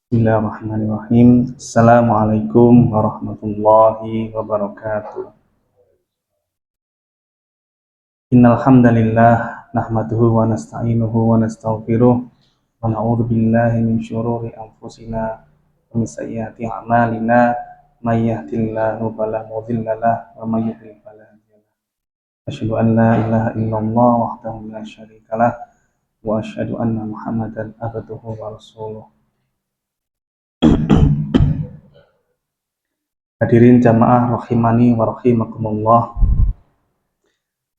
Bismillahirrahmanirrahim. Assalamualaikum warahmatullahi wabarakatuh. Innal hamdalillah nahmaduhu wa nasta'inuhu wa nastaghfiruh wa na'udzu billahi min syururi anfusina wa min sayyiati a'malina may yahdihillahu fala mudilla lahu wa may yudlil fala hadiya lahu. Asyhadu an la ilaha illallah wahdahu la syarika lah wa asyhadu anna Muhammadan abduhu wa rasuluh. Hadirin jamaah rahimani wa rahimakumullah.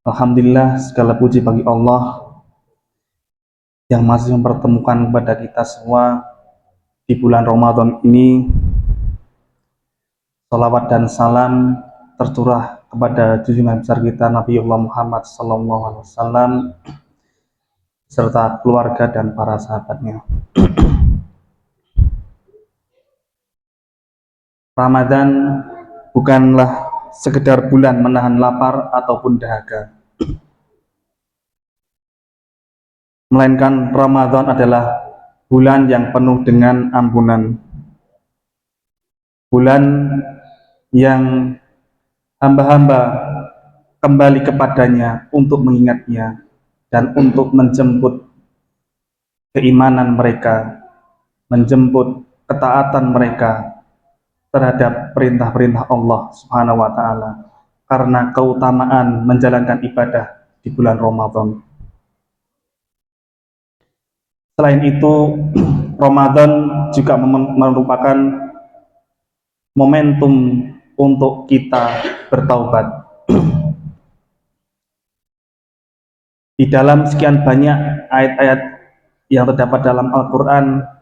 Alhamdulillah, segala puji bagi Allah yang masih mempertemukan kepada kita semua di bulan Ramadan ini. Salawat dan salam tercurah kepada junjungan besar kita Nabiullah Muhammad SAW serta keluarga dan para sahabatnya. Ramadan bukanlah sekedar bulan menahan lapar ataupun dahaga, melainkan Ramadan adalah bulan yang penuh dengan ampunan, bulan yang hamba-hamba kembali kepadanya untuk mengingatnya dan untuk menjemput keimanan mereka, menjemput ketaatan mereka terhadap perintah-perintah Allah Subhanahu wa Ta'ala, karena keutamaan menjalankan ibadah di bulan Ramadan. Selain itu, Ramadan juga merupakan momentum untuk kita bertaubat. Di dalam sekian banyak ayat-ayat yang terdapat dalam Al-Quran,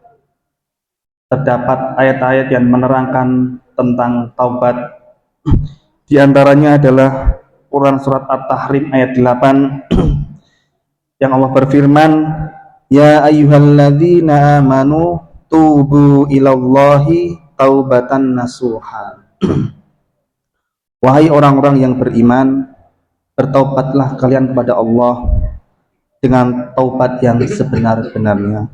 terdapat ayat-ayat yang menerangkan tentang taubat. Di antaranya adalah Quran surat At-Tahrim ayat 8 yang Allah berfirman, Ya ayyuhalladzina amanu tubu ilallahi taubatan nasuha. Wahai orang-orang yang beriman, bertaubatlah kalian kepada Allah dengan taubat yang sebenar-benarnya.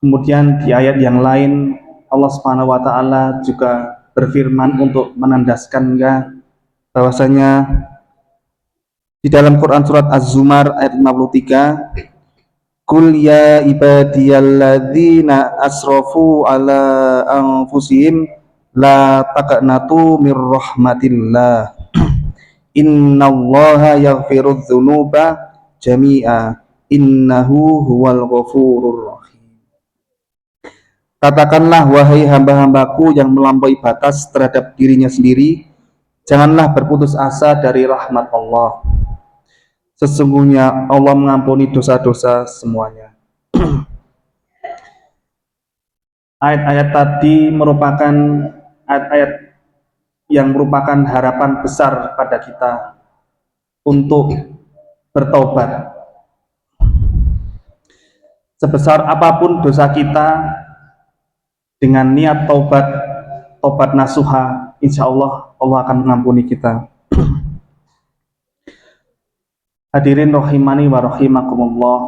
Kemudian di ayat yang lain Allah Subhanahu wa Ta'ala juga berfirman untuk menandaskannya bahwasanya di dalam Quran surat Az-Zumar ayat 53, Qul ya ibadiyalladzina asrafu ala anfusihim la taqnatu mir rahmatillah innallaha yaghfirudz dzunuba jami'a innahu huwal ghafurur rahim. Katakanlah, wahai hamba-hambaku yang melampaui batas terhadap dirinya sendiri, janganlah berputus asa dari rahmat Allah. Sesungguhnya Allah mengampuni dosa-dosa semuanya. Ayat-ayat tadi merupakan ayat-ayat yang merupakan harapan besar pada kita untuk bertaubat. Sebesar apapun dosa kita, dengan niat taubat nasuha, insya Allah akan mengampuni kita. Hadirin rahimani wa rahimakumullah,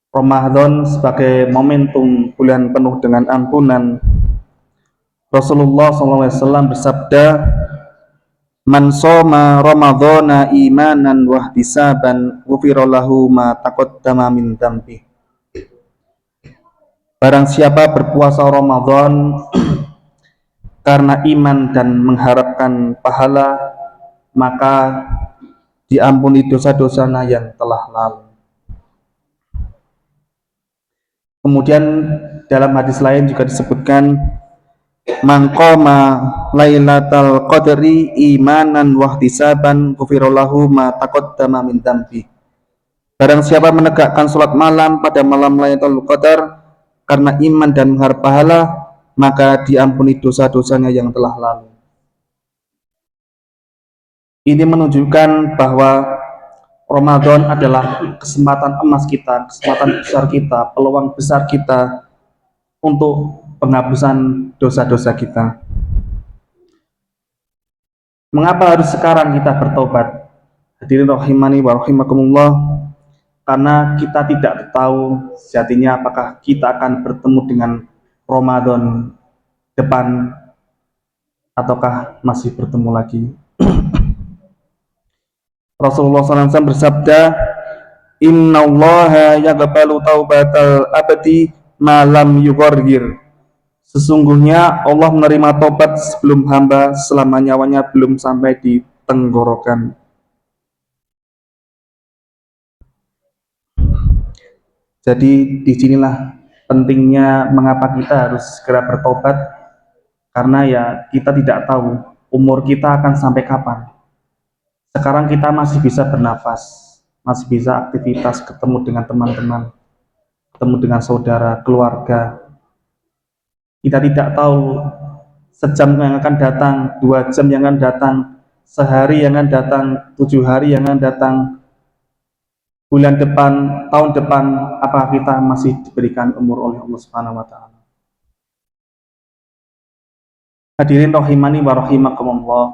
Ramadan sebagai momentum bulan penuh dengan ampunan. Rasulullah SAW bersabda, Man shoma Ramadhana imanan wa ihtisaban ghufira lahu ma taqaddama min dzambi. Barang siapa berpuasa Ramadan karena iman dan mengharapkan pahala, maka diampuni dosa-dosanya yang telah lalu. Kemudian dalam hadis lain juga disebutkan, Man qama lailatal qadri imanan wa ihtisaban ghufira lahu ma taqaddama min dzambi. Barang siapa menegakkan salat malam pada malam Lailatul Qadar karena iman dan mengharap pahala, maka diampuni dosa-dosanya yang telah lalu. Ini menunjukkan bahwa Ramadan adalah kesempatan emas kita, kesempatan besar kita, peluang besar kita untuk penghapusan dosa-dosa kita. Mengapa harus sekarang kita bertobat? Hadirin rahimani wa rahimakumullah, karena kita tidak tahu sejatinya apakah kita akan bertemu dengan Ramadan depan ataukah masih bertemu lagi. Rasulullah SAW bersabda, Innallaha yaqbalu taubatal abdi malam yughargir. Sesungguhnya Allah menerima tobat sebelum hamba selama nyawanya belum sampai di tenggorokan. Jadi disinilah pentingnya mengapa kita harus segera bertobat, karena ya kita tidak tahu umur kita akan sampai kapan. Sekarang kita masih bisa bernafas, masih bisa aktivitas, ketemu dengan teman-teman, ketemu dengan saudara, keluarga. Kita tidak tahu sejam yang akan datang, 2 jam yang akan datang, sehari yang akan datang, 7 hari yang akan datang, bulan depan, tahun depan, apakah kita masih diberikan umur oleh Allah Subhanahu wa Ta'ala. Hadirin rahimani wa rahimakumullah.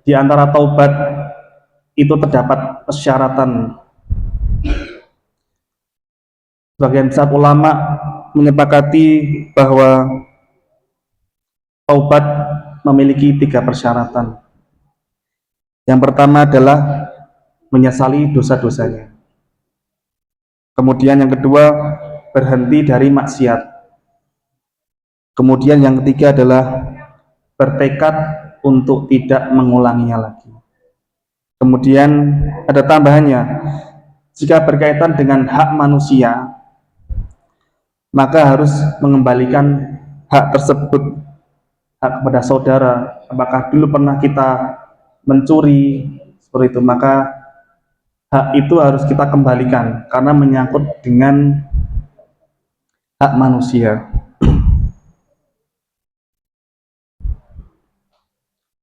Di antara taubat itu terdapat persyaratan. Sebagian besar ulama menyepakati bahwa taubat memiliki 3 persyaratan. Yang pertama adalah menyesali dosa-dosanya. Kemudian yang kedua, berhenti dari maksiat. Kemudian yang ketiga adalah bertekad untuk tidak mengulanginya lagi. Kemudian ada tambahannya, jika berkaitan dengan hak manusia, maka harus mengembalikan hak tersebut, hak kepada saudara. Apakah dulu pernah kita mencuri seperti itu, maka hak itu harus kita kembalikan karena menyangkut dengan hak manusia.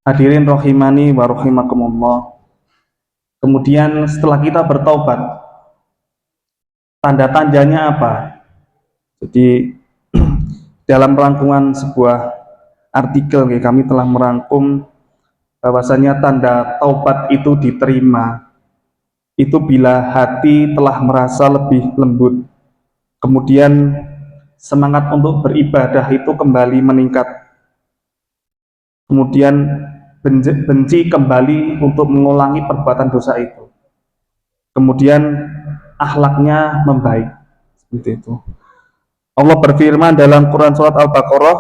Hadirin rahimani wa rahimakumullah. Kemudian setelah kita bertaubat, tanda-tandanya apa? Jadi dalam rangkuman sebuah artikel kami telah merangkum bahwasanya tanda taubat itu diterima itu bila hati telah merasa lebih lembut, kemudian semangat untuk beribadah itu kembali meningkat, kemudian benci kembali untuk mengulangi perbuatan dosa itu, kemudian akhlaknya membaik. Seperti itu. Allah berfirman dalam Quran surat Al-Baqarah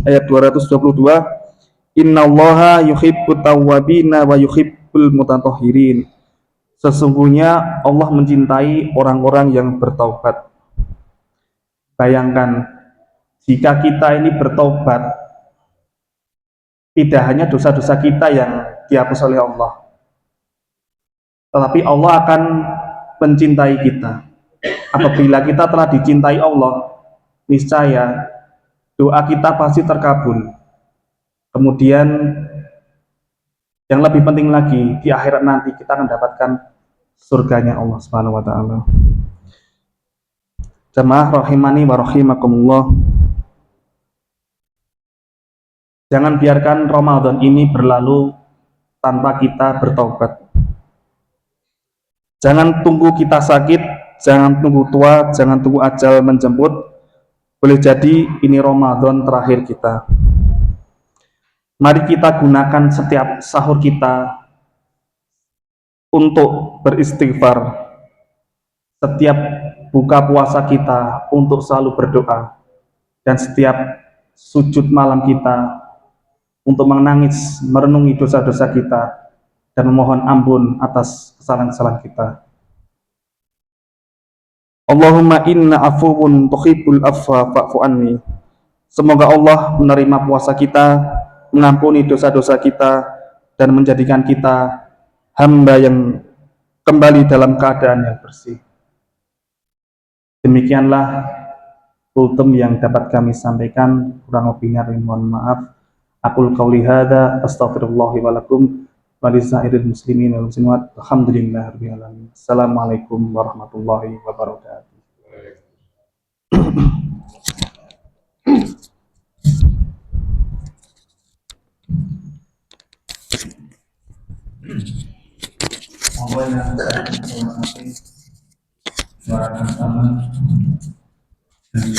ayat 222, Innallaha yuhibbut tawwabina wa yuhibbul mutatahhirin. Sesungguhnya Allah mencintai orang-orang yang bertaubat. Bayangkan, jika kita ini bertaubat, tidak hanya dosa-dosa kita yang dihapus oleh Allah, tetapi Allah akan mencintai kita. Apabila kita telah dicintai Allah, niscaya doa kita pasti terkabul. Kemudian yang lebih penting lagi, di akhirat nanti kita akan mendapatkan surganya Allah Subhanahu wa Ta'ala. Jamaah rahimani wa rahimakumullah. Jangan biarkan Ramadan ini berlalu tanpa kita bertaubat. Jangan tunggu kita sakit, jangan tunggu tua, jangan tunggu ajal menjemput. Boleh jadi ini Ramadan terakhir kita. Mari kita gunakan setiap sahur kita untuk beristighfar, setiap buka puasa kita untuk selalu berdoa, dan setiap sujud malam kita untuk menangis, merenungi dosa-dosa kita, dan memohon ampun atas kesalahan-kesalahan kita. Allahumma inna afuwun tuhibbul afwa fa'fu anni. Semoga Allah menerima puasa kita, mengampuni dosa-dosa kita, dan menjadikan kita hamba yang kembali dalam keadaan yang bersih. Demikianlah kultum yang dapat kami sampaikan, kurang lebihnya mohon maaf. Aqul qauli hadza astaghfirullahi wa lakum wa lisairil muslimin wal muslimat. Alhamdulillahirabbil alamin. Assalamualaikum warahmatullahi wabarakatuh. Monggo yang saya hormati suara sama dan